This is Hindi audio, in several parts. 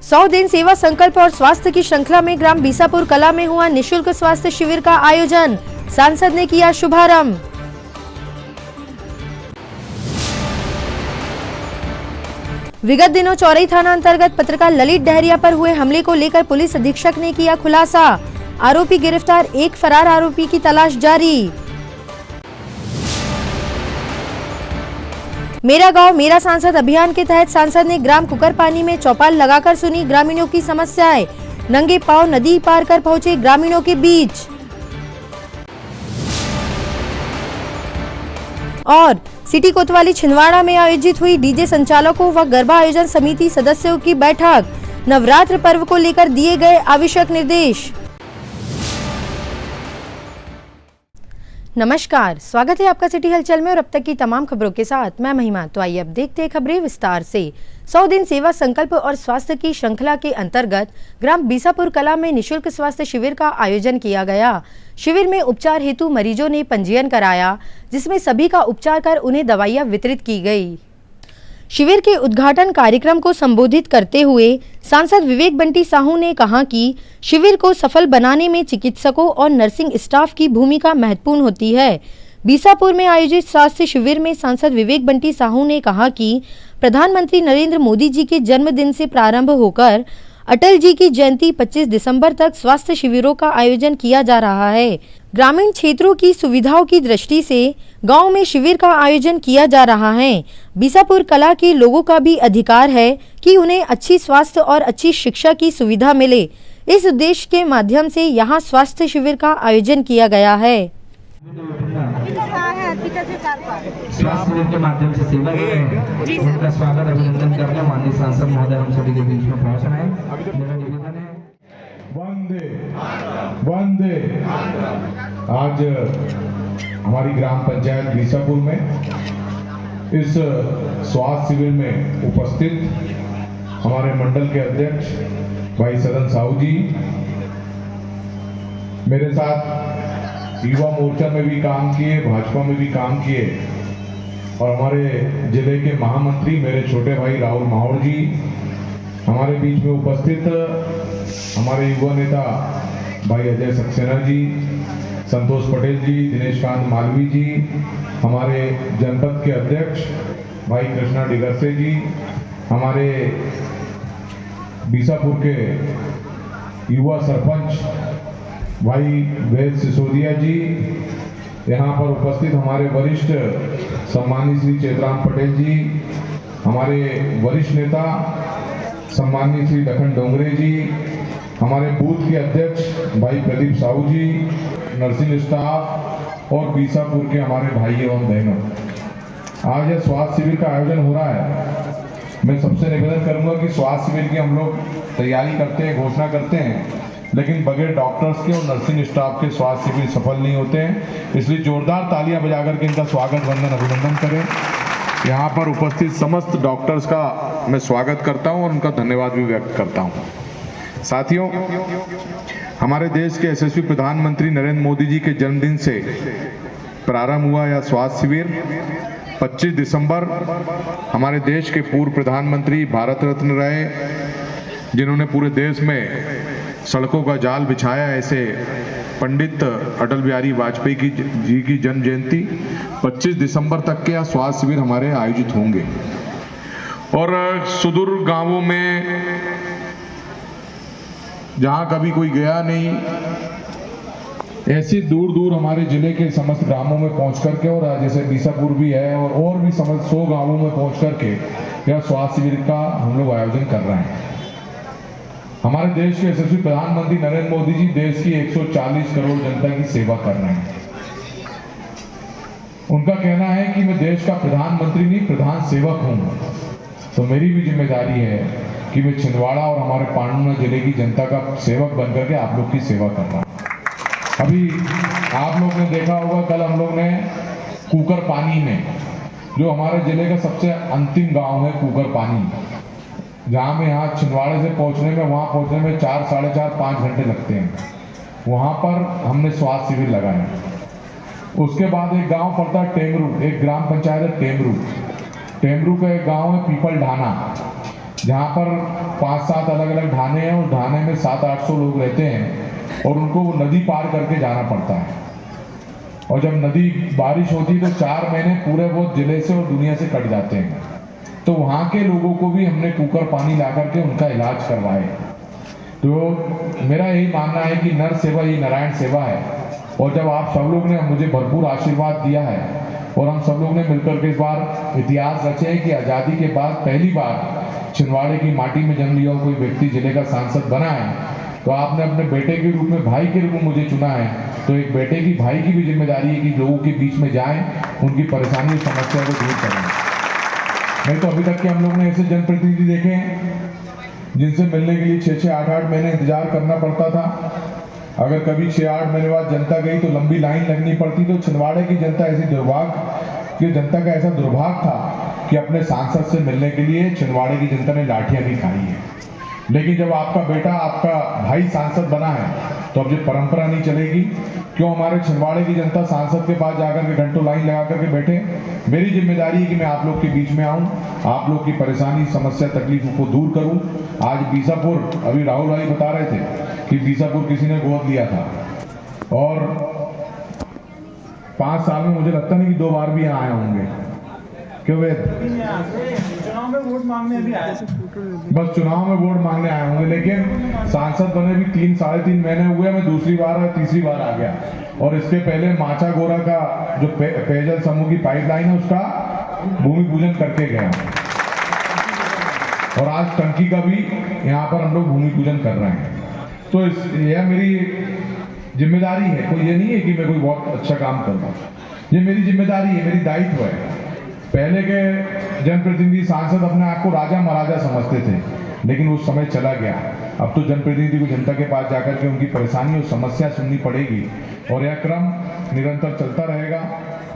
100 दिन सेवा संकल्प और स्वास्थ्य की श्रृंखला में ग्राम बीसापुर कला में हुआ निशुल्क स्वास्थ्य शिविर का आयोजन। सांसद ने किया शुभारंभ। विगत दिनों चौरई थाना अंतर्गत पत्रकार ललित डहरिया पर हुए हमले को लेकर पुलिस अधीक्षक ने किया खुलासा। आरोपी गिरफ्तार, एक फरार आरोपी की तलाश जारी। मेरा गांव मेरा सांसद अभियान के तहत सांसद ने ग्राम कुकरपानी में चौपाल लगाकर सुनी ग्रामीणों की समस्याएं। नंगे पांव नदी पार कर पहुंचे ग्रामीणों के बीच। और सिटी कोतवाली छिंदवाड़ा में आयोजित हुई डीजे संचालकों व गरबा आयोजन समिति सदस्यों की बैठक। नवरात्र पर्व को लेकर दिए गए आवश्यक निर्देश। नमस्कार, स्वागत है आपका सिटी हलचल में और अब तक की तमाम खबरों के साथ मैं महिमा। तो आइए अब देखते हैं खबरें विस्तार से। 100 दिन सेवा संकल्प और स्वास्थ्य की श्रृंखला के अंतर्गत ग्राम बीसापुर कला में निशुल्क स्वास्थ्य शिविर का आयोजन किया गया। शिविर में उपचार हेतु मरीजों ने पंजीयन कराया, जिसमें सभी का उपचार कर उन्हें दवाइयां वितरित की गई। शिविर के उद्घाटन कार्यक्रम को संबोधित करते हुए सांसद विवेक बंटी साहू ने कहा कि शिविर को सफल बनाने में चिकित्सकों और नर्सिंग स्टाफ की भूमिका महत्वपूर्ण होती है। बीसापुर में आयोजित स्वास्थ्य शिविर में सांसद विवेक बंटी साहू ने कहा कि प्रधानमंत्री नरेंद्र मोदी जी के जन्मदिन से प्रारंभ होकर अटल जी की जयंती 25 दिसंबर तक स्वास्थ्य शिविरों का आयोजन किया जा रहा है। ग्रामीण क्षेत्रों की सुविधाओं की दृष्टि से गांव में शिविर का आयोजन किया जा रहा है। बीसापुर कला के लोगों का भी अधिकार है कि उन्हें अच्छी स्वास्थ्य और अच्छी शिक्षा की सुविधा मिले। इस उद्देश्य के माध्यम से यहां स्वास्थ्य शिविर का आयोजन किया गया है। स्वास्थ्य शिविर के माध्यम से सेवा दे रहे हैं, उनका स्वागत अभिनंदन करने माननीय सांसद महोदय हम सभी के बीच में पहुंच रहे हैं। मेरा निवेदन है वंदे वंदे। आज हमारी ग्राम पंचायत बीसापुर में इस स्वास्थ्य शिविर में उपस्थित हमारे मंडल के अध्यक्ष भाई सदन साहू जी, मेरे साथ युवा मोर्चा में भी काम किए, भाजपा में भी काम किए, और हमारे जिले के महामंत्री मेरे छोटे भाई राहुल माहौर जी, हमारे बीच में उपस्थित हमारे युवा नेता भाई अजय सक्सेना जी, संतोष पटेल जी, दिनेश कांत मालवी जी, हमारे जनपद के अध्यक्ष भाई कृष्णा डिगरसे जी, हमारे बीसापुर के युवा सरपंच भाई वेद सिसोदिया जी, यहाँ पर उपस्थित हमारे वरिष्ठ सम्मानित श्री चेतराम पटेल जी, हमारे वरिष्ठ नेता सम्मानित श्री दखन डोंगरे जी, हमारे बूथ के अध्यक्ष भाई प्रदीप साहू जी, नर्सिंग स्टाफ और बीसापुर के हमारे भाई एवं बहनों, आज यह स्वास्थ्य शिविर का आयोजन हो रहा है। मैं सबसे निवेदन करूंगा कि स्वास्थ्य शिविर की हम लोग तैयारी करते हैं, घोषणा करते हैं, लेकिन बगैर डॉक्टर्स के और नर्सिंग स्टाफ के स्वास्थ्य शिविर सफल नहीं होते हैं। इसलिए जोरदार तालियां बजाकर के इनका स्वागत वंदन अभिनंदन करें। यहाँ पर उपस्थित समस्त डॉक्टर्स का मैं स्वागत करता हूँ और उनका धन्यवाद भी व्यक्त करता हूँ। साथियों, हमारे देश के यशस्वी प्रधानमंत्री नरेंद्र मोदी जी के जन्मदिन से प्रारंभ हुआ यह स्वास्थ्य शिविर 25 दिसंबर हमारे देश के पूर्व प्रधानमंत्री, भारत रत्न रहे, जिन्होंने पूरे देश में सड़कों का जाल बिछाया, ऐसे पंडित अटल बिहारी वाजपेयी जी की जन्म जयंती 25 दिसंबर तक के यह स्वास्थ्य शिविर हमारे आयोजित होंगे। और सुदूर गांवों में जहां कभी कोई गया नहीं, ऐसी दूर दूर हमारे जिले के समस्त ग्रामों में पहुंच करके, और जैसे बीसापुर भी है और भी समस्त 100 गांवों में पहुंच करके यह स्वास्थ्य शिविर का हम लोग आयोजन कर रहे हैं। हमारे देश के यशस्वी प्रधानमंत्री नरेंद्र मोदी जी देश की 140 करोड़ जनता की सेवा कर रहे हैं। उनका कहना है कि मैं देश का प्रधानमंत्री नहीं, प्रधान सेवक हूं। तो मेरी भी जिम्मेदारी है कि मैं छिंदवाड़ा और हमारे पांडुना जिले की जनता का सेवक बनकर के आप लोग की सेवा कर रहा हूं। अभी आप लोग ने देखा होगा, कल हम लोग ने कुकरपानी में, जो हमारे जिले का सबसे अंतिम गांव है कुकरपानी, जहां में यहाँ छिंदवाड़े से पहुंचने में, वहां पहुंचने में 4, साढ़े 4, 5 घंटे लगते हैं। वहां पर हमने स्वास्थ्य शिविर लगाया। उसके बाद एक गांव पड़ता है टेमरू, एक ग्राम पंचायत है टेमरू का एक गांव है पीपल ढाना, जहाँ पर 5-7 अलग अलग ढाने हैं और ढाने में 700-800 लोग रहते हैं और उनको वो नदी पार करके जाना पड़ता है। और जब नदी बारिश होती तो 4 महीने पूरे वो जिले से और दुनिया से कट जाते हैं। तो वहाँ के लोगों को भी हमने कुकर पानी ला करके उनका इलाज करवाए। तो मेरा यही मानना है कि नर सेवा ही नारायण सेवा है। और जब आप सब लोग ने मुझे भरपूर आशीर्वाद दिया है और हम सब लोग ने मिलकर के इस बार इतिहास रचे है कि आज़ादी के बाद पहली बार छिंदवाड़े की माटी में जन्म लिया कोई व्यक्ति जिले का सांसद बना है, तो आपने अपने बेटे के रूप में, भाई के रूप में मुझे चुना है। तो एक बेटे की, भाई की भी जिम्मेदारी है कि लोगों के बीच में जाएं, उनकी परेशानी समस्या को दूर करें। नहीं तो अभी तक के हम लोग ने ऐसे जनप्रतिनिधि देखे हैं जिनसे मिलने के लिए 6-6, 8-8 महीने इंतजार करना पड़ता था। अगर कभी 6-8 महीने बाद जनता गई तो लंबी लाइन लगनी पड़ती। तो छिंदवाड़े की जनता ऐसी जनता का ऐसा दुर्भाग्य था कि अपने सांसद से मिलने के लिए छिंदवाड़े की जनता ने लाठियां भी खाई है। लेकिन जब आपका बेटा, आपका भाई सांसद बना है तो अब ये परंपरा नहीं चलेगी। क्यों हमारे छिंदवाड़े की जनता सांसद के पास जाकर के घंटों लाइन लगा करके बैठे? मेरी जिम्मेदारी है कि मैं आप लोग के बीच में आऊं, आप लोग की परेशानी, समस्या, तकलीफों को दूर करूं। आज बीसापुर, अभी राहुल भाई बता रहे थे कि बीसापुर किसी ने गोद लिया था और 5 साल में मुझे लगता नहीं कि 2 बार भी यहाँ आए होंगे। क्यों वेद? चुनाव में वोट मांगने भी आए, बस चुनाव में वोट मांगने आए होंगे। लेकिन सांसद बने भी 3-3.5 महीने हुए, मैं दूसरी बार और तीसरी बार आ गया। और इसके पहले माचा गोरा का जो पेयजल समूह की पाइपलाइन है उसका भूमि पूजन करके गया और आज टंकी का भी यहाँ पर हम लोग भूमि पूजन कर रहे हैं। तो यह मेरी जिम्मेदारी है। कोई ये नहीं है कि मैं कोई बहुत अच्छा काम कर रहा हूँ, ये मेरी जिम्मेदारी है, मेरी दायित्व है। पहले के जनप्रतिनिधि, सांसद अपने आप को राजा महाराजा समझते थे, लेकिन वो समय चला गया। अब तो जनप्रतिनिधि को जनता के पास जाकर के उनकी परेशानी और समस्या सुननी पड़ेगी और यह क्रम निरंतर चलता रहेगा।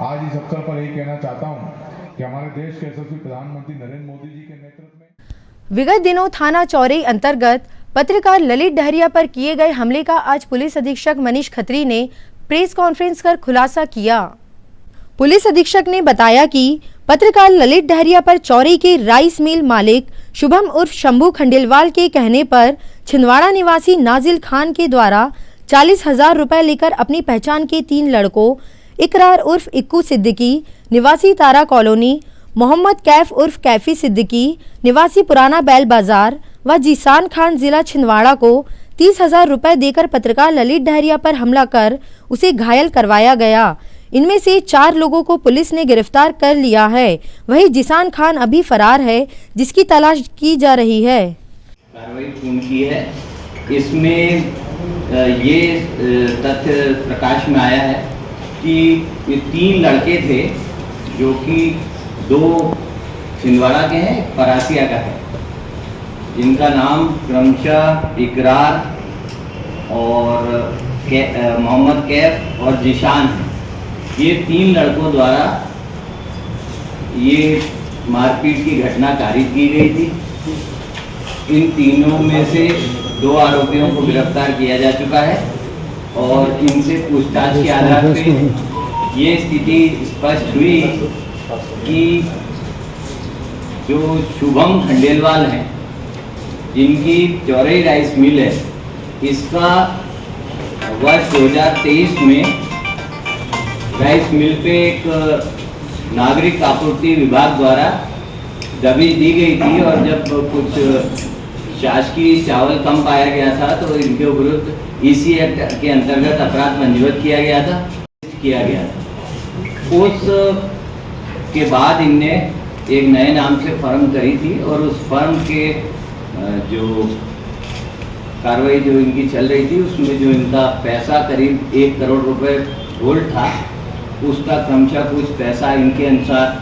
आज इस अवसर पर यही कहना चाहता हूँ कि हमारे देश के यशस्वी प्रधानमंत्री नरेंद्र मोदी जी के नेतृत्व में विगत दिनों थाना चौरी अंतर्गत पत्रकार ललित डहरिया पर किए गए हमले का आज पुलिस अधीक्षक मनीष खत्री ने प्रेस कॉन्फ्रेंस कर खुलासा किया। पुलिस अधीक्षक ने बताया कि पत्रकार ललित डहरिया पर चौरी के राइस मिल मालिक शुभम उर्फ शंभू खंडेलवाल के कहने पर छिंदवाड़ा निवासी नाजिल खान के द्वारा 40,000 रुपए लेकर अपनी पहचान के 3 लड़कों इकरार उर्फ इक्कू सिद्दीकी निवासी तारा कॉलोनी, मोहम्मद कैफ उर्फ कैफी सिद्दीकी निवासी पुराना बैल बाजार व जीसान खान जिला छिंदवाड़ा को 30,000 रुपए देकर पत्रकार ललित डहरिया पर हमला कर उसे घायल करवाया गया। इनमें से 4 लोगों को पुलिस ने गिरफ्तार कर लिया है। वहीं जीसान खान अभी फरार है, जिसकी तलाश की जा रही है। कार्रवाई पूर्ण की है। इसमें ये तथ्य प्रकाश में आया है कि ये 3 लड़के थे जो कि 2 छिंदवाड़ा के हैं, परासिया का है, जिनका नाम क्रमशः इकरार और मोहम्मद कैफ और जिशान है। ये 3 लड़कों द्वारा ये मारपीट की घटना कारित की गई थी। इन तीनों में से 2 आरोपियों को गिरफ्तार किया जा चुका है और इनसे पूछताछ के आधार पर ये स्थिति स्पष्ट हुई कि जो शुभम खंडेलवाल हैं, जिनकी चौरई राइस मिल है, इसका वर्ष 2023 में राइस मिल पे एक नागरिक आपूर्ति विभाग द्वारा दबिश दी गई थी और जब कुछ शासकीय चावल कम पाया गया था तो इनके विरुद्ध ईसी एक्ट के अंतर्गत अपराध पंजीबद्ध किया गया था। उस के बाद इनने एक नए नाम से फर्म करी थी और उस फर्म के जो कार्रवाई जो इनकी चल रही थी उसमें जो इनका पैसा करीब 1 करोड़ रुपए होल्ड था, उसका क्रमशः कुछ पैसा इनके अनुसार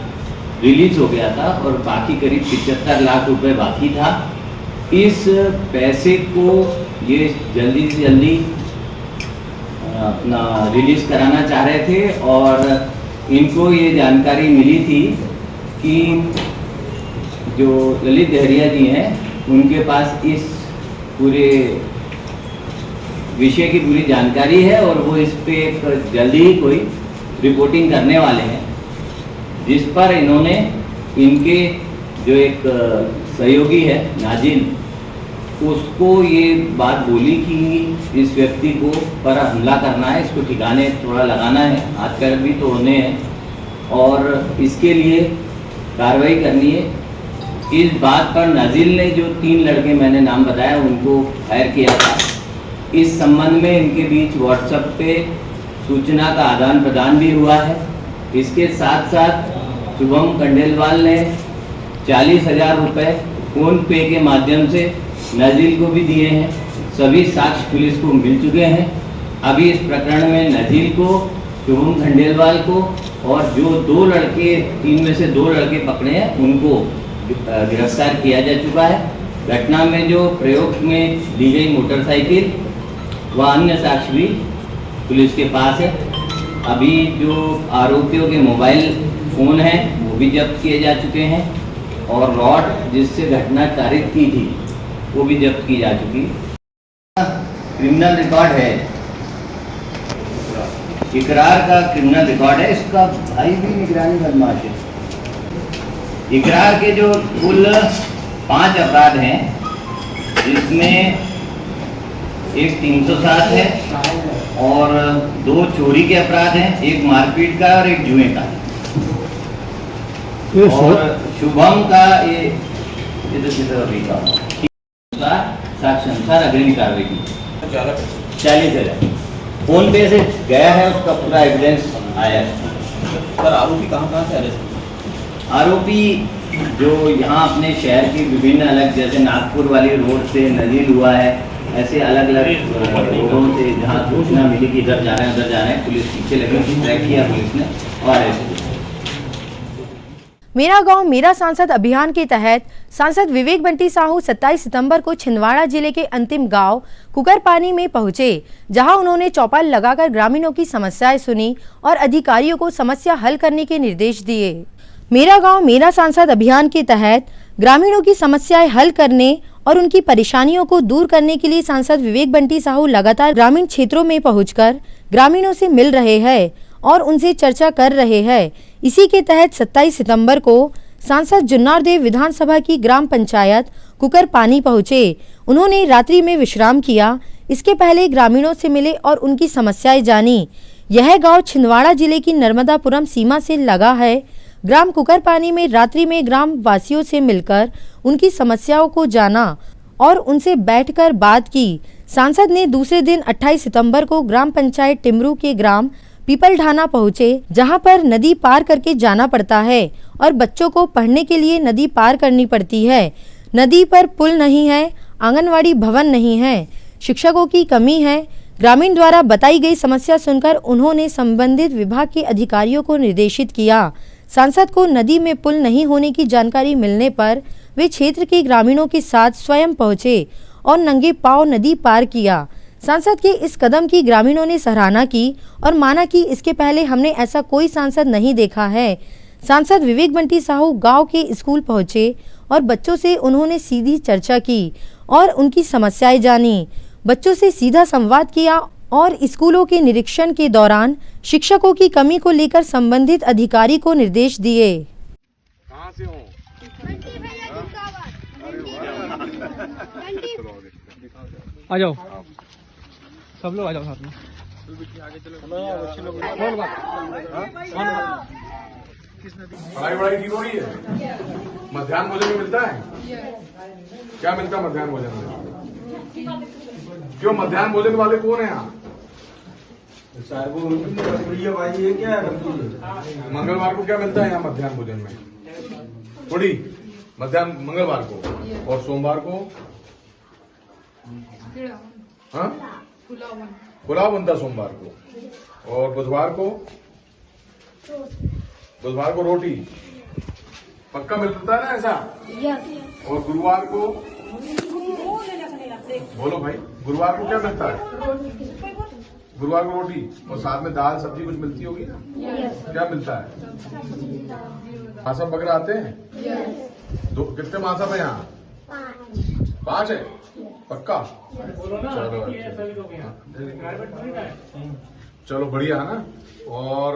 रिलीज हो गया था और बाकी करीब 75 लाख रुपए बाकी था। इस पैसे को ये जल्दी से जल्दी अपना रिलीज कराना चाह रहे थे और इनको ये जानकारी मिली थी कि जो ललित डहरिया जी हैं उनके पास इस पूरे विषय की पूरी जानकारी है और वो इस पे जल्दी ही कोई रिपोर्टिंग करने वाले हैं, जिस पर इन्होंने इनके जो एक सहयोगी है नाजिल, उसको ये बात बोली कि इस व्यक्ति को पर हमला करना है, इसको ठिकाने थोड़ा लगाना है, हाथ पैर भी तोड़ने हैं और इसके लिए कार्रवाई करनी है। इस बात पर नाजिल ने जो 3 लड़के मैंने नाम बताया उनको फायर किया था। इस संबंध में इनके बीच व्हाट्सएप पे सूचना का आदान प्रदान भी हुआ है। इसके साथ साथ शुभम खंडेलवाल ने 40,000 रुपये फ़ोन पे के माध्यम से नाजिल को भी दिए हैं। सभी साक्ष्य पुलिस को मिल चुके हैं। अभी इस प्रकरण में नाजिल को, शुभम खंडेलवाल को और जो 2 लड़के, 3 में से 2 लड़के पकड़े हैं उनको गिरफ्तार किया जा चुका है। घटना में जो प्रयोग में ली गई मोटरसाइकिल व अन्य साक्ष्य भी पुलिस के पास है। अभी जो आरोपियों के मोबाइल फ़ोन हैं वो भी जब्त किए जा चुके हैं और रॉड जिससे घटना कारित की थी वो भी जब्त की जा चुकी। क्रिमिनल रिकॉर्ड है, इकरार का क्रिमिनल रिकॉर्ड है। इसका भाई भी निगरानी बदमाश है। इकरार के जो कुल 5 अपराध हैं जिसमें एक 307 है और 2 चोरी के अपराध हैं, एक मारपीट का और एक जुए का। और शुभम का ये साक्ष्य अनुसार अग्रिम कार्रवाई की 40,000 फोन पे से गया है, उसका पूरा एविडेंस आया है। सर आरोपी कहाँ से अरेस्ट? आरोपी जो यहाँ अपने शहर की विभिन्न अलग, जैसे नागपुर वाली रोड से नाजिल हुआ है, ऐसे अलग अलग रोडों से जहाँ सूचना मिली कि इधर जा रहे हैं उधर जा रहे हैं, पुलिस पीछे लगी, ट्रैक किया पुलिस ने और अरेस्ट किया। मेरा गांव मेरा सांसद अभियान के तहत सांसद विवेक बंटी साहू 27 सितंबर को छिंदवाड़ा जिले के अंतिम गांव कुकरपानी में पहुंचे, जहां उन्होंने चौपाल लगाकर ग्रामीणों की समस्याएं सुनी और अधिकारियों को समस्या हल करने के निर्देश दिए। मेरा गांव मेरा सांसद अभियान के तहत ग्रामीणों की समस्याएं हल करने और उनकी परेशानियों को दूर करने के लिए सांसद विवेक बंटी साहू लगातार ग्रामीण क्षेत्रों में पहुंचकर ग्रामीणों से मिल रहे हैं और उनसे चर्चा कर रहे हैं। इसी के तहत 27 सितंबर को सांसद जुन्नारदेव विधानसभा की ग्राम पंचायत कुकरपानी पहुंचे। उन्होंने रात्रि में विश्राम किया। इसके पहले ग्रामीणों से मिले और उनकी समस्याएं जानी। यह गांव छिंदवाड़ा जिले की नर्मदापुरम सीमा से लगा है। ग्राम कुकरपानी में रात्रि में ग्राम वासियों से मिलकर उनकी समस्याओं को जाना और उनसे बैठकर बात की। सांसद ने दूसरे दिन 28 सितंबर को ग्राम पंचायत टिमरू के ग्राम पीपलढाना पहुंचे, जहां पर नदी पार करके जाना पड़ता है और बच्चों को पढ़ने के लिए नदी पार करनी पड़ती है। नदी पर पुल नहीं है, आंगनवाड़ी भवन नहीं है, शिक्षकों की कमी है। ग्रामीण द्वारा बताई गई समस्या सुनकर उन्होंने संबंधित विभाग के अधिकारियों को निर्देशित किया। सांसद को नदी में पुल नहीं होने की जानकारी मिलने पर वे क्षेत्र के ग्रामीणों के साथ स्वयं पहुंचे और नंगे पांव नदी पार किया। सांसद के इस कदम की ग्रामीणों ने सराहना की और माना कि इसके पहले हमने ऐसा कोई सांसद नहीं देखा है। सांसद विवेक बंटी साहू गांव के स्कूल पहुंचे और बच्चों से उन्होंने सीधी चर्चा की और उनकी समस्याएं जानी। बच्चों से सीधा संवाद किया और स्कूलों के निरीक्षण के दौरान शिक्षकों की कमी को लेकर संबंधित अधिकारी को निर्देश दिए। कहाँ से हो? आ जाओ सब लोग, आ जाओ साथ में। पढ़ाई वढ़ाई ठीक हो रही है? मध्याह्न भोजन में मिलता है? क्या मिलता है मध्याह्न भोजन में? क्यों मध्याह्न भोजन वाले कौन है यहाँ? मंगलवार को क्या मिलता है यहाँ मध्याह्न भोजन में? थोड़ी मध्याह्न मंगलवार को, और सोमवार को हाँ पुलाव बनता सोमवार को, और बुधवार को रोटी पक्का मिलता है ना ऐसा? और गुरुवार को बोलो भाई, गुरुवार को क्या मिलता है? गुरुवार को रोटी और साथ में दाल सब्जी कुछ मिलती होगी ना? क्या मिलता है? मासम वगैरह आते हैं? दो कितने मासम है यहाँ? 5 है पक्का? चलो चलो बढ़िया है ना। और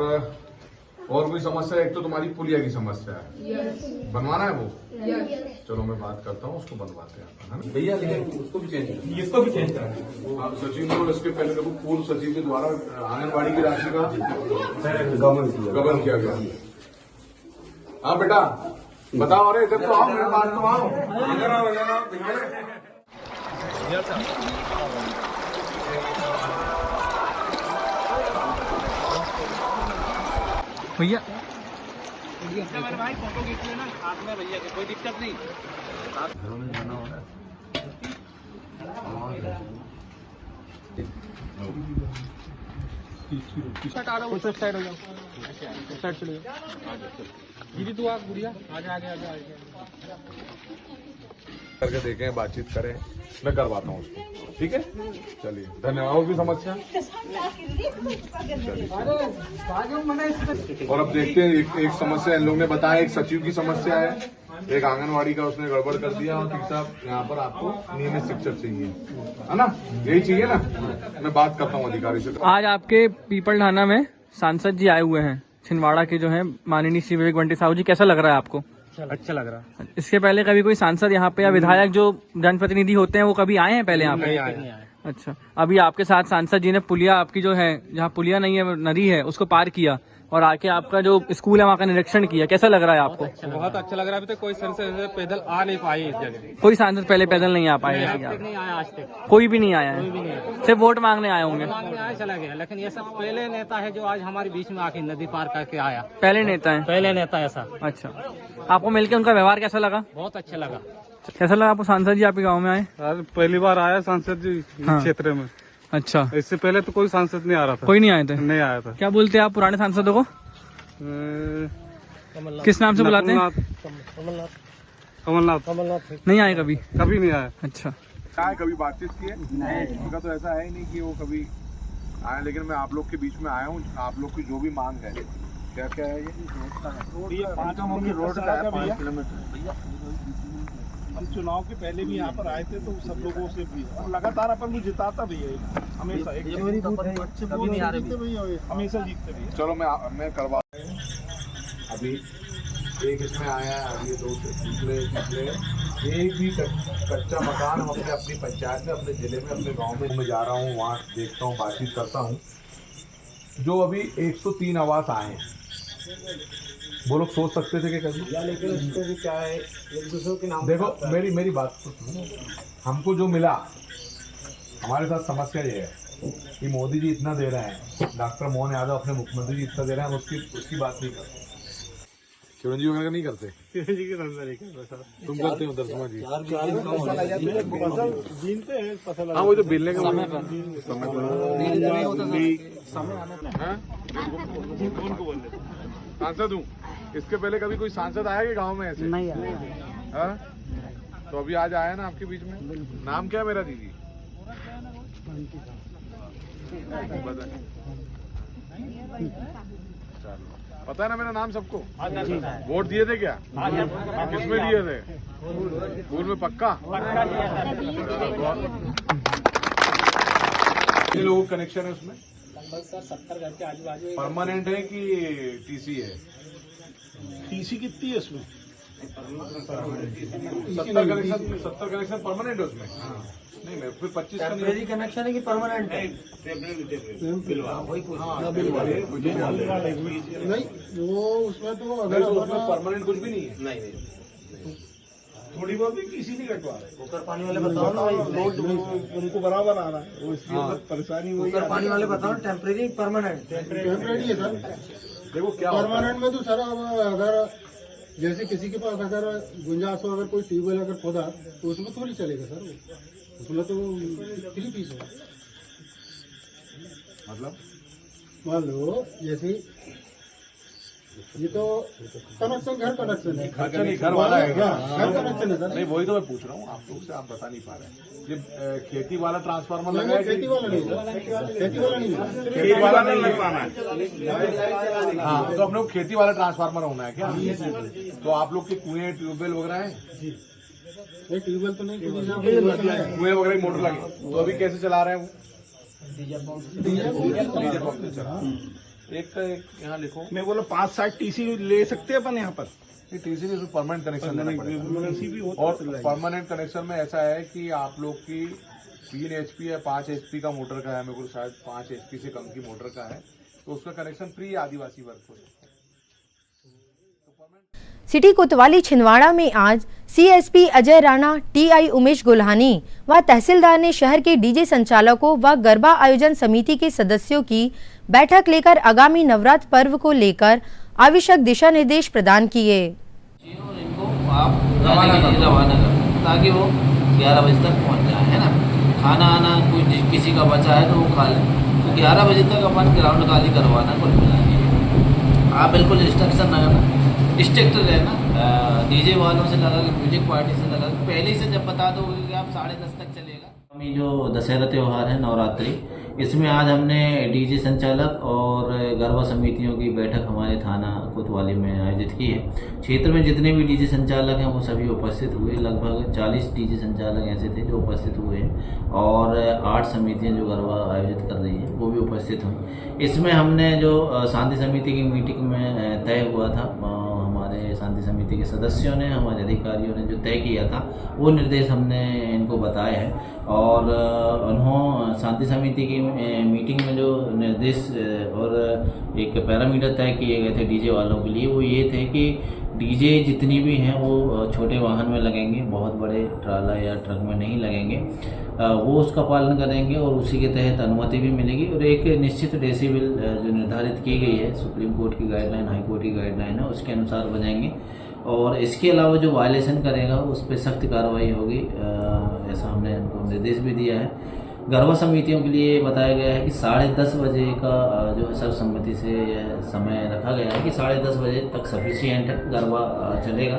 कोई समस्या? एक तो तुम्हारी पुलिया की समस्या है, बनवाना है वो? चलो मैं बात करता हूँ, उसको बनवाते हैं अपन, है ना? भैया लेकिन उसको भी चेंज करें, इसको भी चेंज करें। आप सचिव को इसके पहले देखो पूर्व सचिव के द्वारा आंगनबाड़ी की राशि का गबन किया गया। हाँ बेटा बताओ, अरे इधर तो आओ, मेरे पास तो आओ, इधर आओ, इधर आओ। भैया हमारे भाई फोटो खींच लेना साथ में भैया के, कोई दिक्कत नहीं। साइड हो जाओ, साइड चले जाओ। दीदी तू आप गुड़िया आगे आगे आगे आगे करके देखें, बातचीत करें, मैं करवाता हूँ उसको, ठीक है? चलिए धन्यवाद। और भी समस्या? और अब देखते हैं, एक समस्या इन लोगों ने बताया, एक सचिव की समस्या है, एक आंगनवाड़ी का उसने गड़बड़ कर दिया, और ठीक साहब यहाँ पर आपको नियमित शिक्षक चाहिए, है ना? यही चाहिए ना? मैं बात करता हूँ अधिकारी से। आज आपके पीपल ढाना में सांसद जी आए हुए हैं, छिंदवाड़ा के जो है माननीय श्री विवेक बंटी साहू जी, कैसा लग रहा है आपको? अच्छा लग रहा है। इसके पहले कभी कोई सांसद यहाँ पे या विधायक जो जनप्रतिनिधि होते हैं वो कभी आए हैं पहले यहाँ पे? नहीं आया। अच्छा, अभी आपके साथ सांसद जी ने पुलिया आपकी जो है, जहाँ पुलिया नहीं है नदी है, उसको पार किया और आके आपका जो स्कूल है वहाँ का निरीक्षण किया, कैसा लग रहा है आपको? बहुत अच्छा लग रहा है। अभी तक कोई सांसद पैदल आ नहीं पाई इस जगह, कोई सांसद पहले पैदल नहीं आ पाए? नहीं आया आज तक, कोई भी नहीं आया है, सिर्फ वोट मांगने आए होंगे। मांगने आया चला गया। लेकिन ये सब पहले नेता है जो आज हमारे बीच में आके नदी पार करके आया, पहले नेता है? पहले नेता ऐसा। अच्छा, आपको मिलके उनका व्यवहार कैसा लगा? बहुत अच्छा लगा। कैसा लगा आपको सांसद जी आपके गाँव में आए? आज पहली बार आया सांसद जी क्षेत्र में। अच्छा, इससे पहले तो कोई सांसद नहीं आ रहा था। कोई नहीं आए थे? नहीं आया था। क्या बोलते हैं आप पुराने सांसदों को? किस नाम से बुलाते हैं? कमलनाथ नहीं आए कभी? कभी नहीं आया। अच्छा, क्या है, कभी बातचीत की है? उनका तो ऐसा है ही नहीं कि वो कभी आया, लेकिन मैं आप लोग के बीच में आया हूँ। आप लोग की जो भी मांग है, क्या क्या है? ये 5 किलोमीटर। हम चुनाव के पहले भी यहाँ पर आए थे, तो सब लोगों से भी और लगातार अपन को जिताता भी है, हमेशा हमेशा जीतते भी। चलो मैं करवा। अभी एक इसमें आया है, अभी 2 से पिछले एक भी कच्चा मकान हम अपनी पंचायत में, अपने जिले में, अपने गांव में मैं जा रहा हूँ, वहाँ देखता हूँ, बातचीत करता हूँ। जो अभी 103 आवास आए हैं, वो लोग सोच सकते थे कि कभी, लेकिन इसको भी क्या है, एक दूसरे के नाम। देखो मेरी बात तो सुनो, हमको जो मिला, हमारे साथ समस्या ये है कि मोदी जी इतना दे रहे हैं, डॉक्टर मोहन यादव अपने मुख्यमंत्री जी इतना दे रहे हैं, हम उसकी बात नहीं करते। चिरंजीवी वगैरह नहीं करते? तुम करते हो दर्शमा जी? हाँ, वो तो बिलने का सांसद हूँ। इसके पहले कभी कोई सांसद आया कि गांव में ऐसे? नहीं आया। तो अभी आज आया ना आपके बीच में। नाम क्या है मेरा दीदी? पता है ना मेरा नाम सबको? वोट दिए थे क्या? किसमें दिए थे? स्कूल में पक्का? कितने लोगों का कनेक्शन है उसमें? सर 70 घर के आजू बाजू। परमानेंट है कि टीसी है? टीसी कितनी है उसमें? 70 कनेक्शन परमानेंट है उसमें? नहीं मैं फिर 25 का नहीं कनेक्शन है कि परमानेंट है? नहीं, वो उसमें तो अगर परमानेंट कुछ भी नहीं है। नहीं, थोड़ी बहुत भी किसी नहीं कटवा रहे। कुकर पानी वाले बताओ ना, उनको बराबर आ रहा है, वो इसकी परेशानी हुई। कुकर पानी वाले बताओ, टेम्परेरी परमानेंट? टेम्परेरी है सर। देखो क्या परमानेंट में तो सर अगर जैसे किसी के पास अगर गुंजाइश हो, अगर कोई ट्यूबवेल अगर खोदा तो उसमें थोड़ी चलेगा सर, उसमें तो फ्री फीस है। मतलब मान लो जैसे ये तो कनेक्शन घर कनेक्शन है। अच्छा नहीं, घर वाला है क्या? घर कनेक्शन है सर। नहीं वही तो मैं पूछ रहा हूँ आप लोग से, आप बता नहीं पा रहे हैं। ये खेती वाला ट्रांसफार्मर लगा है? खेती वाला नहीं सर, खेती वाला नहीं है। खेती वाला नहीं लगवाना है। हाँ, तो अपने को खेती वाला ट्रांसफार्मर होना है क्या? तो आप लोग के कुएं ट्यूबवेल वगैरह है? ट्यूबवेल तो नहीं, कुएं वगैरह मोटर लगे, तो अभी कैसे चला रहे हैं वो? डीजल पंप से चला। एक यहाँ लिखो। मैं बोला 5-7 टीसी ले सकते हैं अपन यहाँ पर। टीसी भी उसमें परमानेंट कनेक्शन लेना पड़ेगा। और परमानेंट कनेक्शन में ऐसा है कि आप लोग की 3 HP या 5 HP का मोटर का है, मेरे को शायद 5 HP से कम की मोटर का है, तो उसका कनेक्शन फ्री आदिवासी वर्ग को। सिटी कोतवाली छिंदवाड़ा में आज CSP अजय राणा, TI उमेश गुल्हानी व तहसीलदार ने शहर के डीजे संचालकों व गरबा आयोजन समिति के सदस्यों की बैठक लेकर आगामी नवरात्र पर्व को लेकर आवश्यक दिशा निर्देश प्रदान किए। इनको आप रवाना कर ताकि वो 11 बजे तक पहुंच जाए, है ना। खाना आना कोई किसी का बचा है तो वो खा लें, तो 11 बजे तक अपन ग्राउंड खाली करवाना कुल मिला के। आप बिल्कुल इंस्ट्रक्शन लगाना, स्ट्रिक्ट रहना, डीजे वालों से लगा के म्यूजिक पार्टी से लगा के पहले से जब बता दोगे कि आप 10:30 तक चलेगा। अभी जो दशहरा त्यौहार है नवरात्रि, इसमें आज हमने डीजे संचालक और गरबा समितियों की बैठक हमारे थाना कोतवाली में आयोजित की है। क्षेत्र में जितने भी डीजे संचालक हैं वो सभी उपस्थित हुए। लगभग 40 डीजे संचालक ऐसे थे जो उपस्थित हुए हैं और 8 समितियां जो गरबा आयोजित कर रही हैं वो भी उपस्थित हुई। इसमें हमने जो शांति समिति की मीटिंग में तय हुआ था, हमारे शांति समिति के सदस्यों ने, हमारे अधिकारियों ने जो तय किया था वो निर्देश हमने इनको बताए हैं। और उन्होंने शांति समिति की मीटिंग में जो निर्देश और एक पैरामीटर तय किए गए थे डीजे वालों के लिए, वो ये थे कि डीजे जितनी भी हैं वो छोटे वाहन में लगेंगे, बहुत बड़े ट्राला या ट्रक में नहीं लगेंगे। वो उसका पालन करेंगे और उसी के तहत अनुमति भी मिलेगी और एक निश्चित डेसिबल जो निर्धारित की गई है, सुप्रीम कोर्ट की गाइडलाइन, हाई कोर्ट की गाइडलाइन है, उसके अनुसार बजाएंगे। और इसके अलावा जो वायलेशन करेगा उस पर सख्त कार्रवाई होगी, ऐसा हमने उनको निर्देश भी दिया है। गरबा समितियों के लिए बताया गया है कि 10:30 बजे का जो है सर्वसम्मति से यह समय रखा गया है कि 10:30 बजे तक सफिशिएंट है, गरबा चलेगा।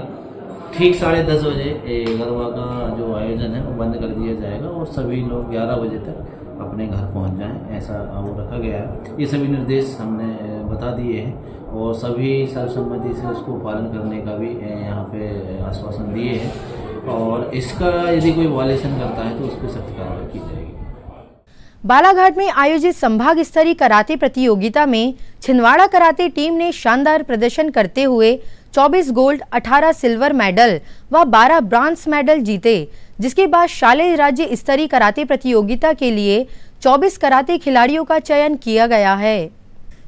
ठीक 10:30 बजे गरबा का जो आयोजन है वो बंद कर दिया जाएगा और सभी लोग 11 बजे तक अपने घर पहुंच जाएं, ऐसा वो रखा गया है। ये सभी निर्देश हमने बता दिए हैं और सभी सर्वसम्मति से उसको पालन करने का भी यहाँ पे आश्वासन दिए हैं और इसका यदि कोई वायलेशन करता है तो उस पर सख्त कार्रवाई की जाएगी। बालाघाट में आयोजित संभाग स्तरीय कराटे प्रतियोगिता में छिंदवाड़ा कराटे टीम ने शानदार प्रदर्शन करते हुए 24 गोल्ड, 18 सिल्वर मेडल व 12 ब्रॉन्ज मेडल जीते, जिसके बाद शालेय राज्य स्तरीय कराटे प्रतियोगिता के लिए 24 कराटे खिलाड़ियों का चयन किया गया है,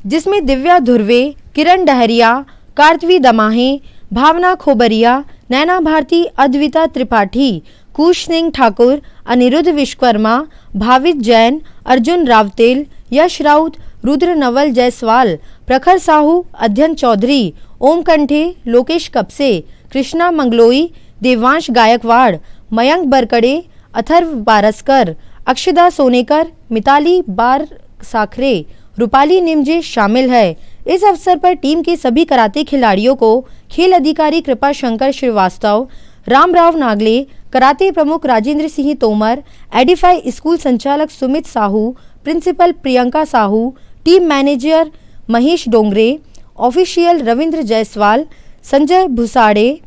जिसमें दिव्या धुर्वे, किरण डहरिया, कार्तवी दमाहे, भावना खोबरिया, नैना भारती, अद्विता त्रिपाठी, कुश सिंह ठाकुर, अनिरुद्ध विश्वकर्मा, भावित जैन, अर्जुन रावतेल, यश राउत, रुद्र नवल जायसवाल, प्रखर साहू, अध्ययन चौधरी, ओम कंठे, लोकेश कपसे, कृष्णा मंगलोई, देवांश गायकवाड़, मयंक बरकड़े, अथर्व बारसकर, अक्षदा सोनेकर, मिताली बार साखरे, रूपाली निमजे शामिल है। इस अवसर पर टीम के सभी कराटे खिलाड़ियों को खेल अधिकारी कृपा शंकर श्रीवास्तव, रामराव नागले, कराटे प्रमुख राजेंद्र सिंह तोमर, एडिफाई स्कूल संचालक Sumit Sahu, principal Priyanka Sahu, team manager Mahesh Dongre, official Ravindra Jaiswal, Sanjay Bhusade,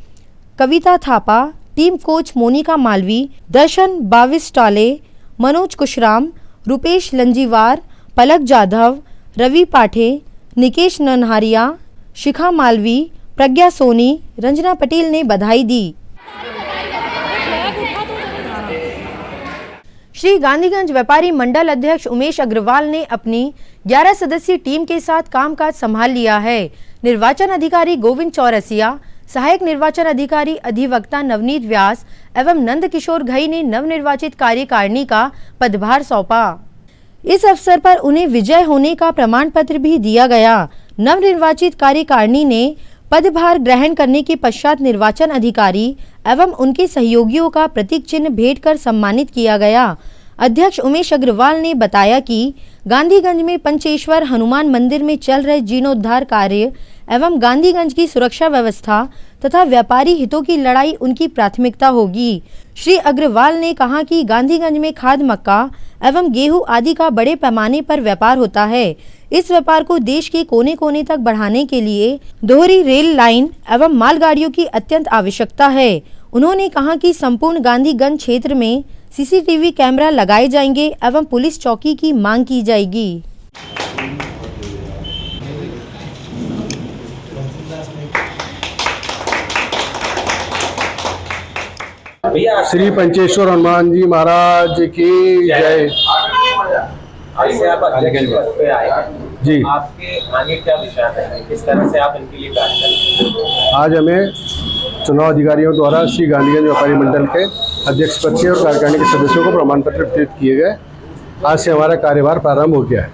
Kavita Thapa, team coach Monika Malvi, Darshan Bavis Tale, Manoj Kushram, Rupesh लंजीवार, पलक जाधव, रवि पाठे, निकेश ननहारिया, शिखा मालवी, प्रज्ञा सोनी, रंजना पटेल ने बधाई दी। श्री गांधीगंज व्यापारी मंडल अध्यक्ष उमेश अग्रवाल ने अपनी 11 सदस्यीय टीम के साथ कामकाज संभाल लिया है। निर्वाचन अधिकारी गोविंद चौरसिया, सहायक निर्वाचन अधिकारी अधिवक्ता नवनीत व्यास एवं नंद किशोर घई ने नवनिर्वाचित कार्यकारिणी का पदभार सौंपा। इस अवसर पर उन्हें विजय होने का प्रमाण पत्र भी दिया गया। नवनिर्वाचित कार्यकारिणी ने पदभार ग्रहण करने के पश्चात निर्वाचन अधिकारी एवं उनके सहयोगियों का प्रतीक चिन्ह भेंट कर सम्मानित किया गया। अध्यक्ष उमेश अग्रवाल ने बताया कि गांधीगंज में पंचेश्वर हनुमान मंदिर में चल रहे जीर्णोद्धार कार्य एवं गांधीगंज की सुरक्षा व्यवस्था तथा व्यापारी हितों की लड़ाई उनकी प्राथमिकता होगी। श्री अग्रवाल ने कहा कि गांधीगंज में खाद, मक्का एवं गेहूं आदि का बड़े पैमाने पर व्यापार होता है। इस व्यापार को देश के कोने कोने तक बढ़ाने के लिए दोहरी रेल लाइन एवं मालगाड़ियों की अत्यंत आवश्यकता है। उन्होंने कहा कि संपूर्ण गांधीगंज क्षेत्र में सीसीटीवी कैमरा लगाए जाएंगे एवं पुलिस चौकी की मांग की जाएगी। श्री पंचेश्वर हनुमान जी महाराज की जय। आज से आप अध्यक्ष पद पे आए हैं। जी, आपके आगे क्या विचार है, किस तरह से आप इनके लिए कार्य करेंगे? आज हमें चुनाव अधिकारियों द्वारा श्री गांधीगंज व्यापारी मंडल के अध्यक्ष पद के और कार्यकारिणी के सदस्यों को प्रमाण पत्र वितरित किए गए। आज से हमारा कार्यभार प्रारंभ हो गया है।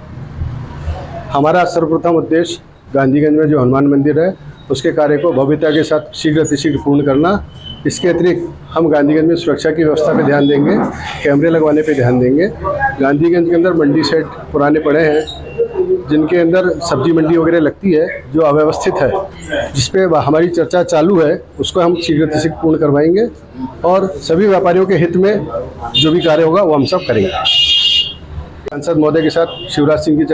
हमारा सर्वप्रथम उद्देश्य गांधीगंज में जो हनुमान मंदिर है उसके कार्य को भव्यता के साथ शीघ्र अतिशीघ्र पूर्ण करना। इसके अतिरिक्त हम गांधीगंज में सुरक्षा की व्यवस्था पे ध्यान देंगे, कैमरे लगवाने पे ध्यान देंगे। गांधीगंज के अंदर मंडी सेट पुराने पड़े हैं जिनके अंदर सब्जी मंडी वगैरह लगती है जो अव्यवस्थित है, जिस पे हमारी चर्चा चालू है, उसको हम शीघ्र अतिशीघ्र पूर्ण करवाएंगे और सभी व्यापारियों के हित में जो भी कार्य होगा वो हम सब करेंगे। सांसद महोदय के साथ शिवराज सिंह के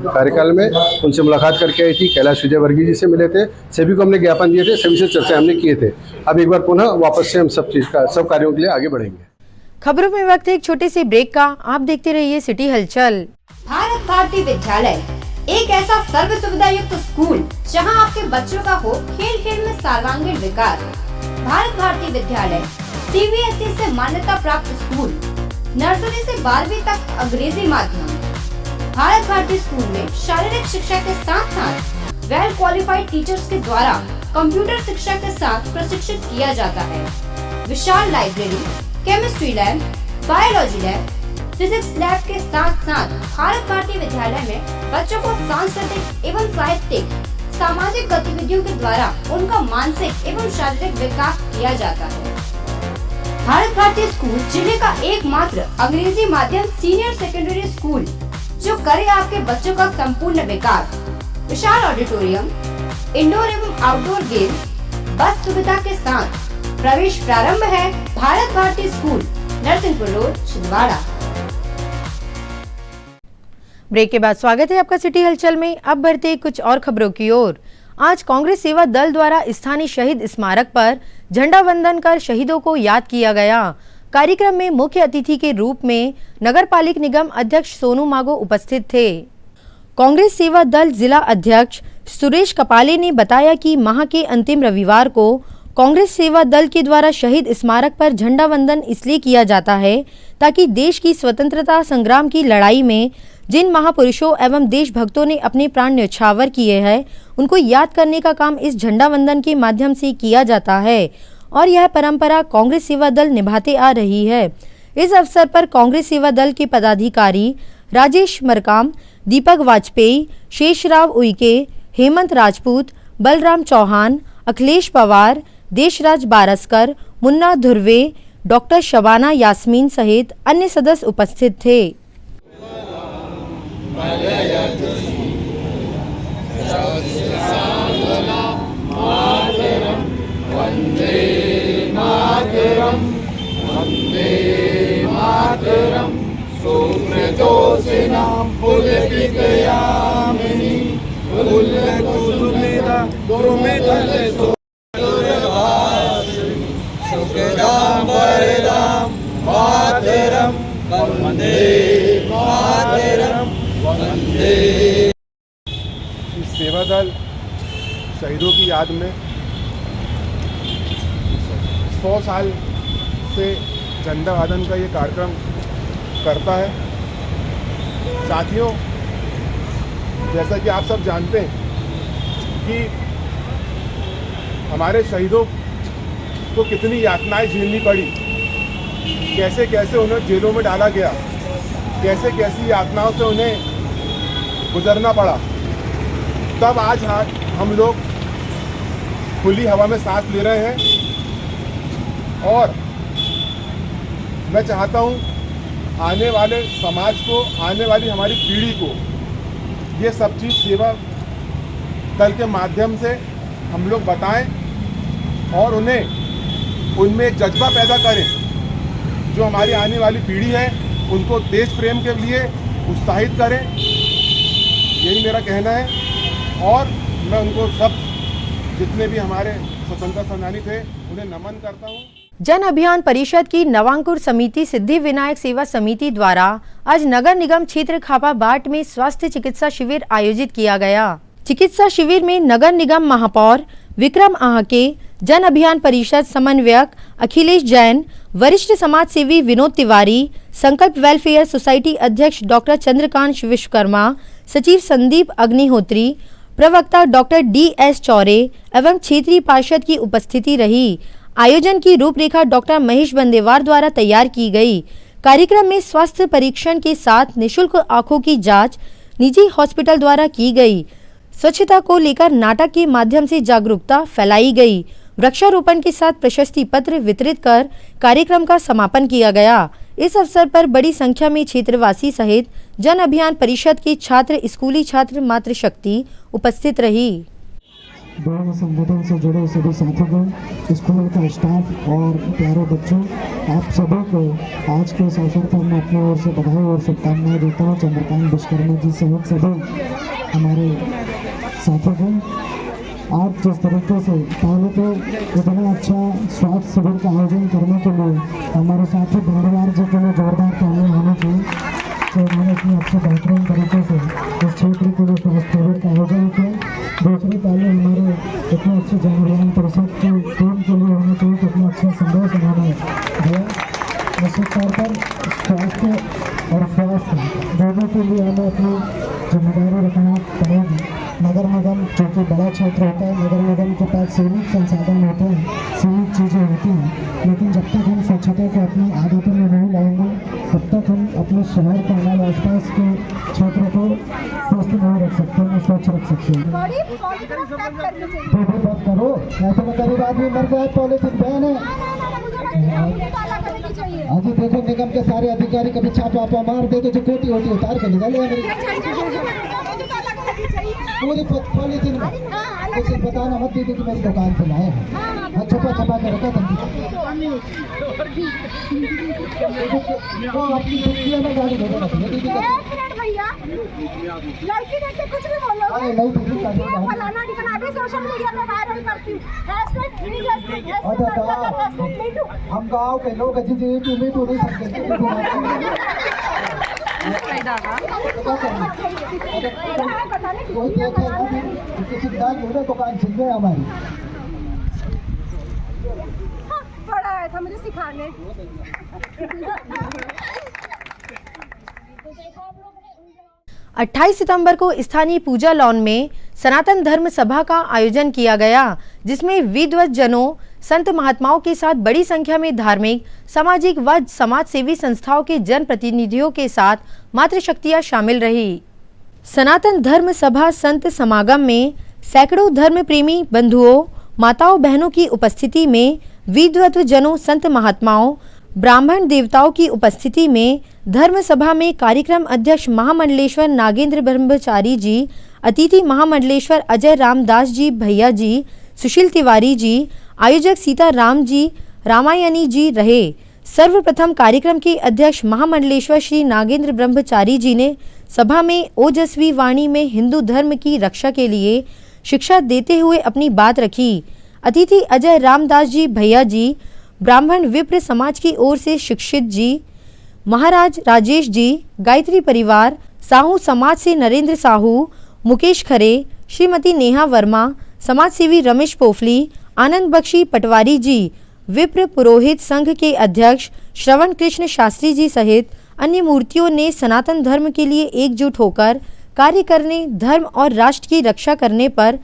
कार्यकाल में उनसे मुलाकात करके आई थी, कैलाश विजयवर्गीय जी से मिले थे, सभी को हमने ज्ञापन दिए थे, सभी से चर्चा हमने किए थे। अब एक बार पुनः वापस से हम सब कार्यों के लिए आगे बढ़ेंगे। खबरों में वक्त एक छोटे से ब्रेक का। आप देखते रहिए सिटी हलचल। भारत भारती विद्यालय एक ऐसा सर्व सुविधा युक्त स्कूल जहां आपके बच्चों का हो खेल खेल में सर्वांगीण विकास। भारत भारती विद्यालय CBSE से मान्यता प्राप्त स्कूल, नर्सरी से 12वीं तक अंग्रेजी माध्यम। भारत भारती स्कूल में शारीरिक शिक्षा के साथ साथ वेल क्वालिफाइड टीचर्स के द्वारा कंप्यूटर शिक्षा के साथ प्रशिक्षित किया जाता है। विशाल library, chemistry lab, biology lab, physics lab के साथ साथ भारत भारती विद्यालय में बच्चों को सांस्कृतिक एवं साहित्यिक सामाजिक गतिविधियों के द्वारा उनका मानसिक एवं शारीरिक विकास किया जाता है। भारत भारती स्कूल जिले का एकमात्र अंग्रेजी माध्यम सीनियर सेकेंडरी स्कूल जो करे आपके बच्चों का संपूर्ण विकास। विशाल ऑडिटोरियम, इंडोर एवं आउटडोर गेम्स, बस सुविधा के साथ प्रवेश प्रारंभ है। Bharat Bharati school, Narsinghpur road, Chhindwara. Break के बाद स्वागत है आपका सिटी हलचल में। अब बढ़ते कुछ और खबरों की ओर। आज कांग्रेस सेवा दल द्वारा स्थानीय शहीद स्मारक पर झंडा वंदन कर शहीदों को याद किया गया। कार्यक्रम में मुख्य अतिथि के रूप में नगर पालिक निगम अध्यक्ष सोनू मागो उपस्थित थे। कांग्रेस सेवा दल जिला अध्यक्ष सुरेश कपाले ने बताया कि माह के अंतिम रविवार को कांग्रेस सेवा दल के द्वारा शहीद स्मारक पर झंडा वंदन इसलिए किया जाता है ताकि देश की स्वतंत्रता संग्राम की लड़ाई में जिन महापुरुषों एवं देशभक्तों ने अपने प्राण न्यौछावर किए हैं उनको याद करने का काम इस झंडा वंदन के माध्यम से किया जाता है और यह परंपरा कांग्रेस सेवा दल निभाते आ रही है। इस अवसर पर कांग्रेस सेवा दल के पदाधिकारी राजेश मरकाम, दीपक वाजपेयी, शेषराव उइके, हेमंत राजपूत, बलराम चौहान, अखिलेश पवार, देशराज बारसकर, मुन्ना धुर्वे, डॉक्टर शबाना यास्मीन सहित अन्य सदस्य उपस्थित थे। सेवा दल शहीदों की याद में 100 साल से झंडा वादन का ये कार्यक्रम करता है। साथियों, जैसा कि आप सब जानते हैं कि हमारे शहीदों को कितनी यातनाएं झेलनी पड़ी, कैसे कैसे उन्हें जेलों में डाला गया, कैसे कैसी यातनाओं से उन्हें गुजरना पड़ा। तब आज हम लोग खुली हवा में सांस ले रहे हैं और मैं चाहता हूं आने वाले समाज को, आने वाली हमारी पीढ़ी को ये सब चीज़ सेवा दल के माध्यम से हम लोग बताएं और उनमें एक जज्बा पैदा करें। जो हमारी आने वाली पीढ़ी है उनको देश प्रेम के लिए उत्साहित करें, यही मेरा कहना है। और मैं उनको सब जितने भी हमारे स्वतंत्रता सेनानी थे उन्हें नमन करता हूँ। जन अभियान परिषद की नवांकुर समिति सिद्धि विनायक सेवा समिति द्वारा आज नगर निगम क्षेत्र खापा बाट में स्वास्थ्य चिकित्सा शिविर आयोजित किया गया। चिकित्सा शिविर में नगर निगम महापौर विक्रम आहके, जन अभियान परिषद समन्वयक अखिलेश जैन, वरिष्ठ समाज सेवी विनोद तिवारी, संकल्प वेलफेयर सोसाइटी अध्यक्ष डॉक्टर चंद्रकांत विश्वकर्मा, सचिव संदीप अग्निहोत्री, प्रवक्ता डॉक्टर DS चौरे एवं क्षेत्रीय पार्षद की उपस्थिति रही। आयोजन की रूपरेखा डॉक्टर महेश बंदेवार द्वारा तैयार की गई। कार्यक्रम में स्वास्थ्य परीक्षण के साथ निशुल्क आंखों की जांच निजी हॉस्पिटल द्वारा की गई। स्वच्छता को लेकर नाटक के माध्यम से जागरूकता फैलाई गई। वृक्षारोपण के साथ प्रशस्ति पत्र वितरित कर कार्यक्रम का समापन किया गया। इस अवसर पर बड़ी संख्या में क्षेत्रवासी सहित जन अभियान परिषद के छात्र, स्कूली छात्र, मातृशक्ति उपस्थित रही। दोनों संगठन से जुड़े सभी साथियों, स्कूल का स्टाफ और प्यारे बच्चों, आप सभी को आज के इस अवसर पर मैं अपनी ओर से बधाई और शुभकामनाएं देता हूँ। चंद्रकांत विश्वकर्मा जी सहित सभी हमारे साथियों, आज जिस तरीके से पहले तो इतना अच्छा स्वास्थ्य शिविर का आयोजन करने के लिए हमारे साथी बंदेवार जी के लिए जोरदार तालियां होनी चाहिए। तो उन्होंने इतनी अच्छे बेहतरीन तरीके से इस क्षेत्र के लिए स्वास्थ्य शिविर का आयोजन किया। दूसरी ताली हमारे इतने अच्छे जन अभियान परिषद की टीम के लिए होनी चाहिए कि इतना अच्छा संदेश उन्होंने दिया। निश्चित तौर पर स्वास्थ्य और स्वास्थ्य दोनों के लिए हमें अपनी जिम्मेदारी रखना पड़ेगी। नगर निगम चूँकि बड़ा क्षेत्र होता है, नगर निगम के पास सीमित संसाधन होते हैं, सीमित चीज़ें होती हैं, लेकिन जब तक हम स्वच्छता को अपनी आदतों में नहीं लाएंगे तब तक हम अपने शहर का, हमारे आसपास के क्षेत्र को स्वस्थ नहीं रख सकते, न स्वच्छ रख सकते हैं। बात करो, ऐसे में गरीब आदमी मर जाए, पॉलिथिन बैन है। अभी देखो निगम के सारे अधिकारी कभी छापा मार दे तो जो कोटी होती उतार के निकाले पूरी पॉलिथीन में। उसे बताना मत दीदी कि मेरी दुकान से लाए हैं, छपा के रखा था वो अपनी दुनिया में गाड़ी भेजा रखी है दीदी भैया। लड़की देख के कुछ भी बोलो, अरे नहीं दीदी फलाना ठिकाना भी सोशल मीडिया पे वायरल करती है। हम गाँव के लोग जी मीटू नहीं सकते। दुकान छिल गए हमारी, बड़ा आया था मुझे सिखाने। 28 सितंबर को स्थानीय पूजा लॉन में सनातन धर्म सभा का आयोजन किया गया, जिसमें विद्वत जनों, संत महात्माओं के साथ बड़ी संख्या में धार्मिक, सामाजिक व समाज सेवी संस्थाओं के जन प्रतिनिधियों के साथ मातृशक्तियां शामिल रही। सनातन धर्म सभा संत समागम में सैकड़ों धर्म प्रेमी बंधुओं, माताओं, बहनों की उपस्थिति में विद्वत जनों, संत महात्माओं, ब्राह्मण देवताओं की उपस्थिति में धर्म सभा में कार्यक्रम अध्यक्ष महामंडलेश्वर नागेंद्र ब्रह्मचारी जी, अतिथि महामंडलेश्वर अजय रामदास जी भैया जी, सुशील तिवारी जी, आयोजक सीता राम जी रामायणी जी रहे। सर्वप्रथम कार्यक्रम के अध्यक्ष महामंडलेश्वर श्री नागेंद्र ब्रह्मचारी जी ने सभा में ओजस्वी वाणी में हिंदू धर्म की रक्षा के लिए शिक्षा देते हुए अपनी बात रखी। अतिथि अजय रामदास जी भैया जी, ब्राह्मण विप्र समाज की ओर से शिक्षित जी, महाराज राजेश जी, गायत्री परिवार, साहू समाज से नरेंद्र साहू, मुकेश खरे, श्रीमती नेहा वर्मा, समाजसेवी रमेश पोफली, आनंद बख्शी पटवारी जी, विप्र पुरोहित संघ के अध्यक्ष श्रवण कृष्ण शास्त्री जी सहित अन्य मूर्तियों ने सनातन धर्म के लिए एकजुट होकर कार्य करने, धर्म और राष्ट्र की रक्षा करने पर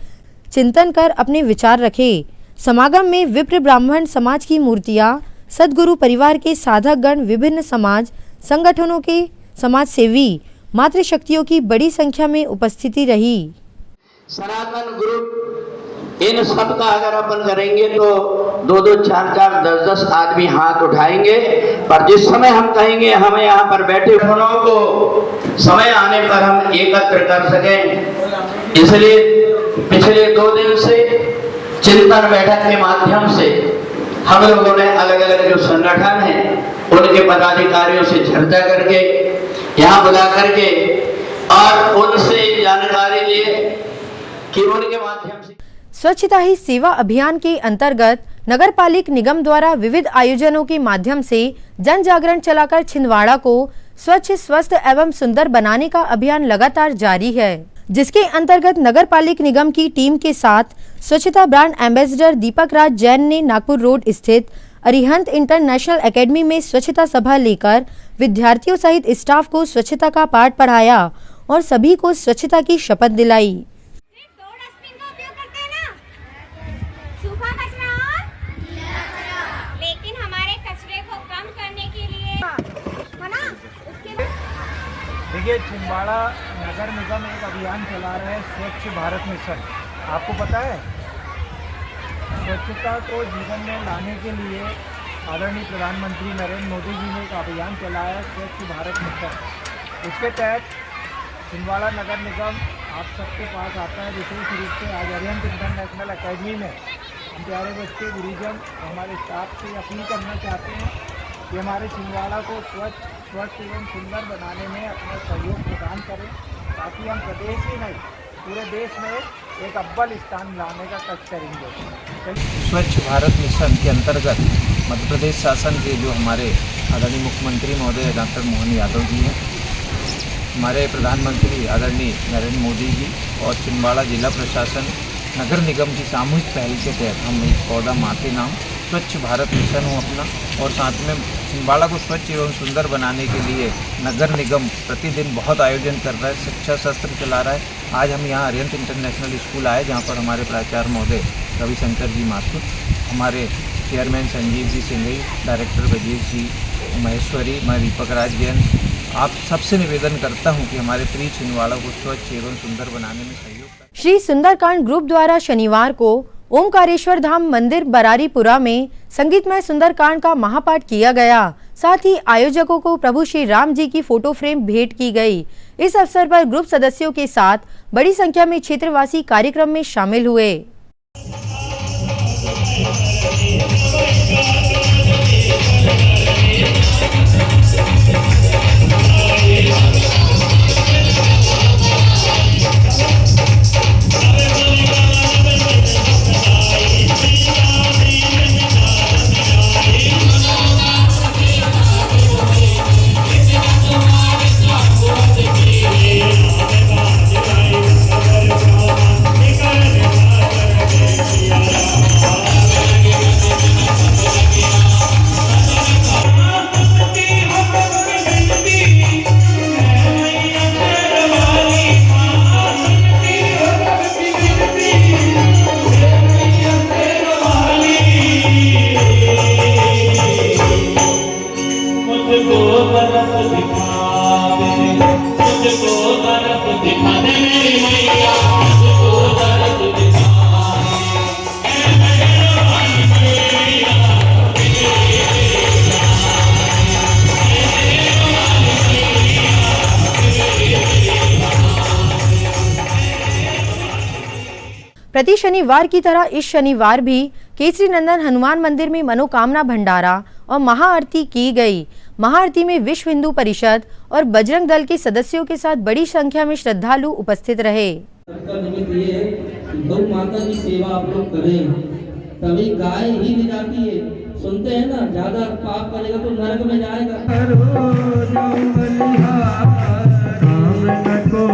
चिंतन कर अपने विचार रखे। समागम में विप्र ब्राह्मण समाज की मूर्तियां, सदगुरु परिवार के साधकगण, विभिन्न समाज संगठनों के समाज सेवी, मातृशक्तियों की बड़ी संख्या में उपस्थिति रही। सनातन ग्रुप इन सब का अगर अपन करेंगे तो 2-2, 4-4, 10-10 आदमी हाथ उठाएंगे, पर जिस समय हम कहेंगे हमें यहाँ पर बैठे होनों को समय आने पर हम एकत्र कर सकें, इसलिए पिछले 2 दिन से चिंतन बैठक के माध्यम से हम लोगों ने अलग अलग जो संगठन हैं उनके पदाधिकारियों से चर्चा करके यहाँ बुला करके और उनसे जानकारी लिए कि उनके माध्यम से स्वच्छता ही सेवा अभियान के अंतर्गत नगर पालिक निगम द्वारा विविध आयोजनों के माध्यम से जन जागरण चलाकर छिंदवाड़ा को स्वच्छ, स्वस्थ एवं सुंदर बनाने का अभियान लगातार जारी है, जिसके अंतर्गत नगर पालिक निगम की टीम के साथ स्वच्छता ब्रांड एम्बेसडर दीपक राज जैन ने नागपुर रोड स्थित अरिहंत इंटरनेशनल एकेडमी में स्वच्छता सभा लेकर विद्यार्थियों सहित स्टाफ को स्वच्छता का पाठ पढ़ाया और सभी को स्वच्छता की शपथ दिलाई। लेकिन हमारे कचरे को कम करने के लिए देखिए, छिंदवाड़ा नगर निगम एक अभियान चला रहा है, स्वच्छ भारत मिशन। आपको पता है, स्वच्छता को जीवन में लाने के लिए आदरणीय प्रधानमंत्री नरेंद्र मोदी जी ने एक अभियान चलाया है, स्वच्छ भारत मिशन। उसके तहत छिंदवाड़ा नगर निगम आप सबके पास आता है। विशेष रूप से आज अरिहंत इंटरनेशनल एकेडमी में हम प्यारे बच्चे, गुरुजन, हमारे स्टाफ से अपील करना चाहते हैं कि हमारे छिंदवाड़ा को स्वच्छ एवं सुंदर बनाने में अपना सहयोग प्रदान करें, ताकि हम प्रदेश ही नहीं पूरे देश में एक अव्वल स्थान लाने का कष्ट करेंगे। स्वच्छ भारत मिशन के अंतर्गत मध्य प्रदेश शासन के जो हमारे आदरणीय मुख्यमंत्री महोदय डॉक्टर मोहन यादव जी हैं, हमारे प्रधानमंत्री आदरणीय नरेंद्र मोदी जी और छिंदवाड़ा जिला प्रशासन नगर निगम की सामूहिक पहल के तहत हम एक पौधा माँ के नाम स्वच्छ भारत मिशन हो अपना, और साथ में छिंदवाड़ा को स्वच्छ एवं सुंदर बनाने के लिए नगर निगम प्रतिदिन बहुत आयोजन कर रहा है, शिक्षा सत्र चला रहा है। आज हम यहाँ अरिहंत इंटरनेशनल स्कूल आए, जहाँ पर हमारे प्राचार्य महोदय रविशंकर जी माथुर, हमारे चेयरमैन संजीव जी सिंघई, डायरेक्टर ब्रजेश जी महेश्वरी, मैं दीपक राज जैन, आप सबसे निवेदन करता हूँ कि हमारे प्रिय छिंदवाड़ा को स्वच्छ एवं सुंदर बनाने में सहयोग करें। श्री सुंदरकांड ग्रुप द्वारा शनिवार को ओमकारेश्वर धाम मंदिर बरारीपुरा में संगीतमय सुंदरकांड का महापाठ किया गया। साथ ही आयोजकों को प्रभु श्री राम जी की फोटो फ्रेम भेंट की गई। इस अवसर पर ग्रुप सदस्यों के साथ बड़ी संख्या में क्षेत्रवासी कार्यक्रम में शामिल हुए। प्रति शनिवार की तरह इस शनिवार भी केसरी नंदन हनुमान मंदिर में मनोकामना भंडारा और महाआरती की गई। महाआरती में विश्व हिंदू परिषद और बजरंग दल के सदस्यों के साथ बड़ी संख्या में श्रद्धालु उपस्थित रहे। गौ माता की सेवा आप लोग करें, तभी गाय ही नहीं जाती है। सुनते हैं ना, ज्यादा पाप करेगा तो नरक में जाएगा।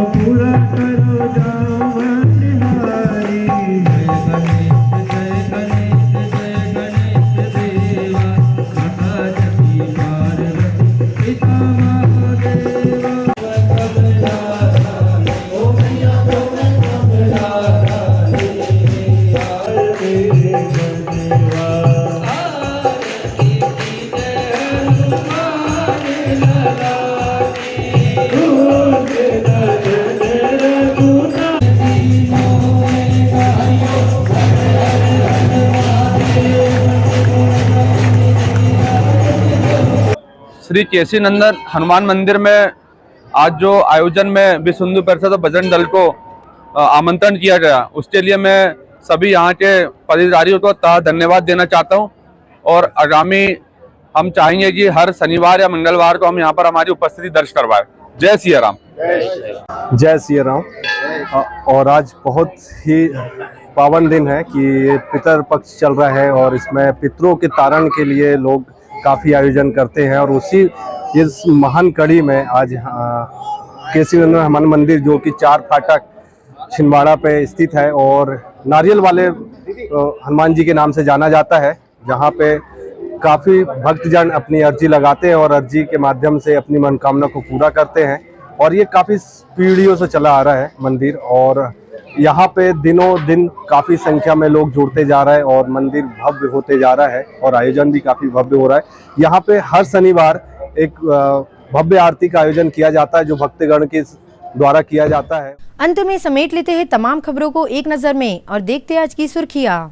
पूरा करो श्री केसरी नंदन हनुमान मंदिर में आज जो आयोजन में विश्व हिंदू परिषद और बजरंग दल को आमंत्रण किया गया, उसके लिए मैं सभी यहाँ के पदाधिकारियों को धन्यवाद देना चाहता हूँ। और आगामी हम चाहेंगे कि हर शनिवार या मंगलवार को हम यहाँ पर हमारी उपस्थिति दर्ज करवाएं। जय सिया राम। जय सिया राम। और आज बहुत ही पावन दिन है कि पितर पक्ष चल रहा है और इसमें पितरों के तारण के लिए लोग काफ़ी आयोजन करते हैं। और उसी इस महान कड़ी में आज केसरी नंदन हनुमान मंदिर, जो कि 4 फाटक छिंदवाड़ा पे स्थित है और नारियल वाले हनुमान जी के नाम से जाना जाता है, जहाँ पे काफ़ी भक्तजन अपनी अर्जी लगाते हैं और अर्जी के माध्यम से अपनी मनोकामना को पूरा करते हैं। और ये काफ़ी पीढ़ियों से चला आ रहा है मंदिर, और यहाँ पे दिनों दिन काफ़ी संख्या में लोग जुड़ते जा रहा है और मंदिर भव्य होते जा रहा है और आयोजन भी काफ़ी भव्य हो रहा है। यहाँ पे हर शनिवार एक भव्य आरती का आयोजन किया जाता है, जो भक्तगण के द्वारा किया जाता है। अंत में समेट लेते हैं तमाम खबरों को एक नजर में और देखते हैं आज की सुर्खियां।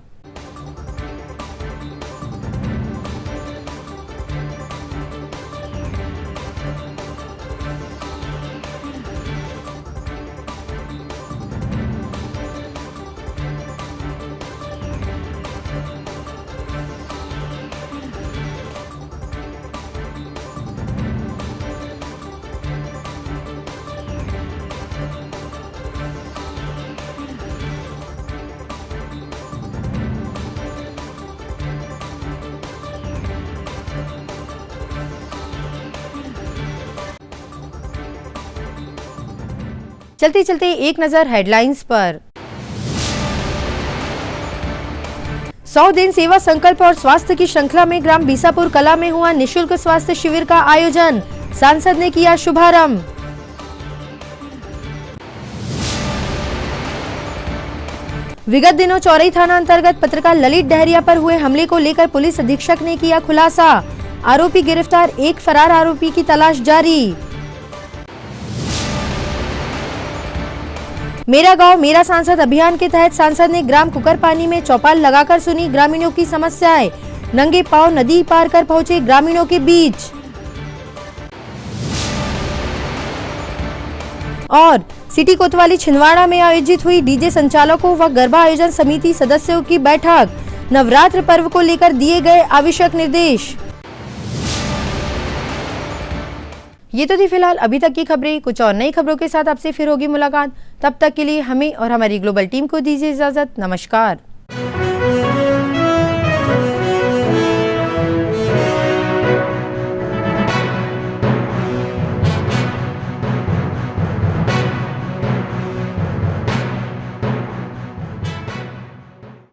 चलते चलते एक नजर हेडलाइंस पर। 100 दिन सेवा संकल्प और स्वास्थ्य की श्रृंखला में ग्राम बीसापुर कला में हुआ निशुल्क स्वास्थ्य शिविर का आयोजन, सांसद ने किया शुभारंभ। विगत दिनों चौरई थाना अंतर्गत पत्रकार ललित डहरिया पर हुए हमले को लेकर पुलिस अधीक्षक ने किया खुलासा, आरोपी गिरफ्तार, एक फरार आरोपी की तलाश जारी। मेरा गांव मेरा सांसद अभियान के तहत सांसद ने ग्राम कुकरपानी में चौपाल लगाकर सुनी ग्रामीणों की समस्याएं, नंगे पांव नदी पार कर पहुंचे ग्रामीणों के बीच। और सिटी कोतवाली छिंदवाड़ा में आयोजित हुई डीजे संचालकों व गरबा आयोजन समिति सदस्यों की बैठक, नवरात्र पर्व को लेकर दिए गए आवश्यक निर्देश। ये तो थी फिलहाल अभी तक की खबरें। कुछ और नई खबरों के साथ आपसे फिर होगी मुलाकात। तब तक के लिए हमें और हमारी ग्लोबल टीम को दीजिए इजाजत। नमस्कार।